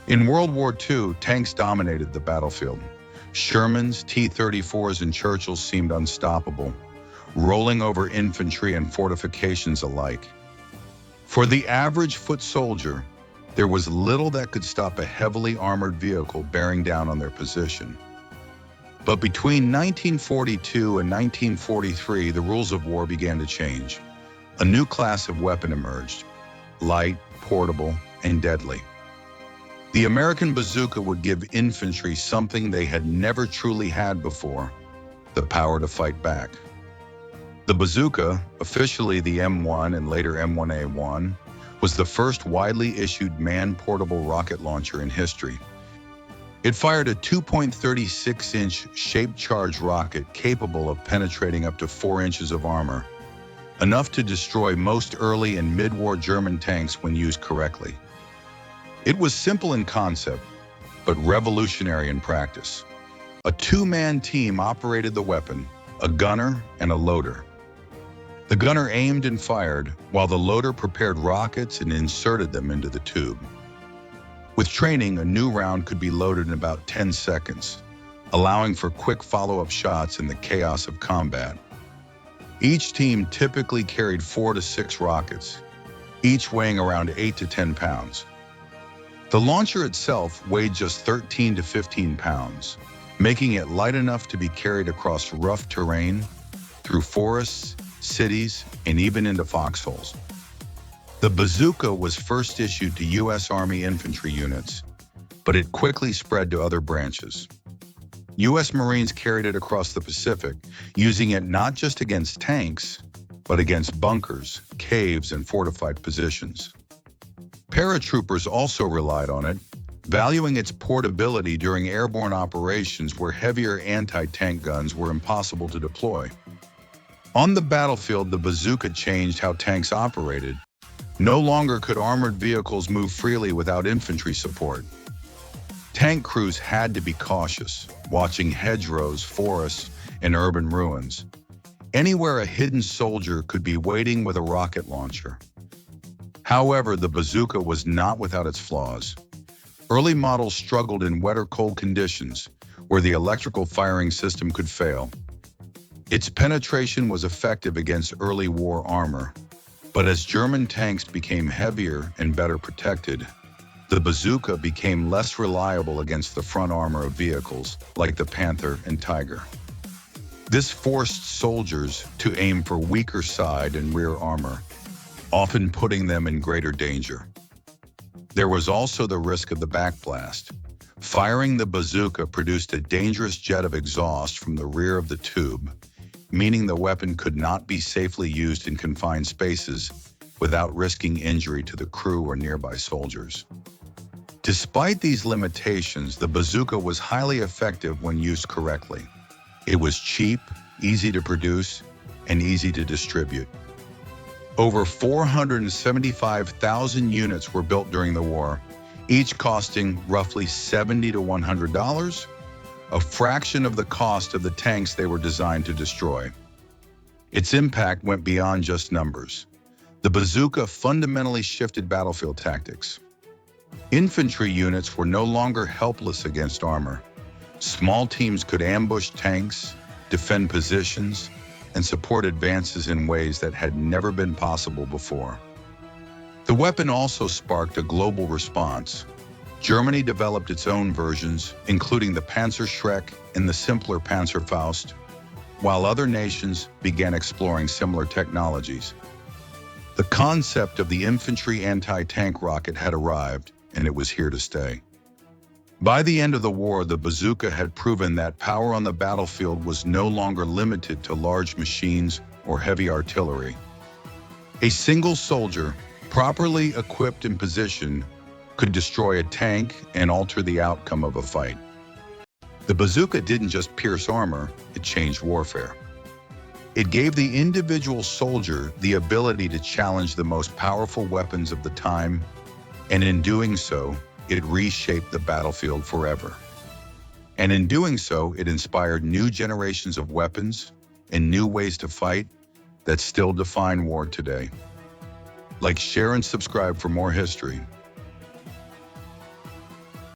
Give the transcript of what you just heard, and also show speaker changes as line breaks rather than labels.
In World War II, tanks dominated the battlefield. Shermans, T-34s, and Churchills seemed unstoppable, rolling over infantry and fortifications alike. For the average foot soldier, there was little that could stop a heavily armored vehicle bearing down on their position. But between 1942 and 1943, the rules of war began to change. A new class of weapon emerged: light, portable, and deadly. The American bazooka would give infantry something they had never truly had before: the power to fight back. The bazooka, officially the M1 and later M1A1, was the first widely issued man-portable rocket launcher in history. It fired a 2.36-inch shaped-charge rocket capable of penetrating up to 4 inches of armor, enough to destroy most early and mid-war German tanks when used correctly. It was simple in concept, but revolutionary in practice. A two-man team operated the weapon: a gunner and a loader. The gunner aimed and fired, while the loader prepared rockets and inserted them into the tube. With training, a new round could be loaded in about 10 seconds, allowing for quick follow-up shots in the chaos of combat. Each team typically carried 4 to 6 rockets, each weighing around 8 to 10 pounds. The launcher itself weighed just 13 to 15 pounds, making it light enough to be carried across rough terrain, through forests, cities, and even into foxholes. The bazooka was first issued to U.S. Army infantry units, but it quickly spread to other branches. U.S. Marines carried it across the Pacific, using it not just against tanks, but against bunkers, caves, and fortified positions. Paratroopers also relied on it, valuing its portability during airborne operations where heavier anti-tank guns were impossible to deploy. On the battlefield, the bazooka changed how tanks operated. No longer could armored vehicles move freely without infantry support. Tank crews had to be cautious, watching hedgerows, forests, and urban ruins. Anywhere a hidden soldier could be waiting with a rocket launcher. However, the bazooka was not without its flaws. Early models struggled in wet or cold conditions, where the electrical firing system could fail. Its penetration was effective against early war armor, but as German tanks became heavier and better protected, the bazooka became less reliable against the front armor of vehicles like the Panther and Tiger. This forced soldiers to aim for weaker side and rear armor, often putting them in greater danger. There was also the risk of the backblast. Firing the bazooka produced a dangerous jet of exhaust from the rear of the tube, meaning the weapon could not be safely used in confined spaces without risking injury to the crew or nearby soldiers. Despite these limitations, the bazooka was highly effective when used correctly. It was cheap, easy to produce, and easy to distribute. Over 475,000 units were built during the war, each costing roughly $70 to $100, a fraction of the cost of the tanks they were designed to destroy. Its impact went beyond just numbers. The bazooka fundamentally shifted battlefield tactics. Infantry units were no longer helpless against armor. Small teams could ambush tanks, defend positions, and support advances in ways that had never been possible before. The weapon also sparked a global response. Germany developed its own versions, including the Panzerschreck and the simpler Panzerfaust, while other nations began exploring similar technologies. The concept of the infantry anti-tank rocket had arrived, and it was here to stay. By the end of the war, the bazooka had proven that power on the battlefield was no longer limited to large machines or heavy artillery. A single soldier, properly equipped and positioned, could destroy a tank and alter the outcome of a fight. The bazooka didn't just pierce armor, it changed warfare. It gave the individual soldier the ability to challenge the most powerful weapons of the time, and in doing so, it reshaped the battlefield forever. And in doing so, it inspired new generations of weapons and new ways to fight that still define war today. Like, share, and subscribe for more history.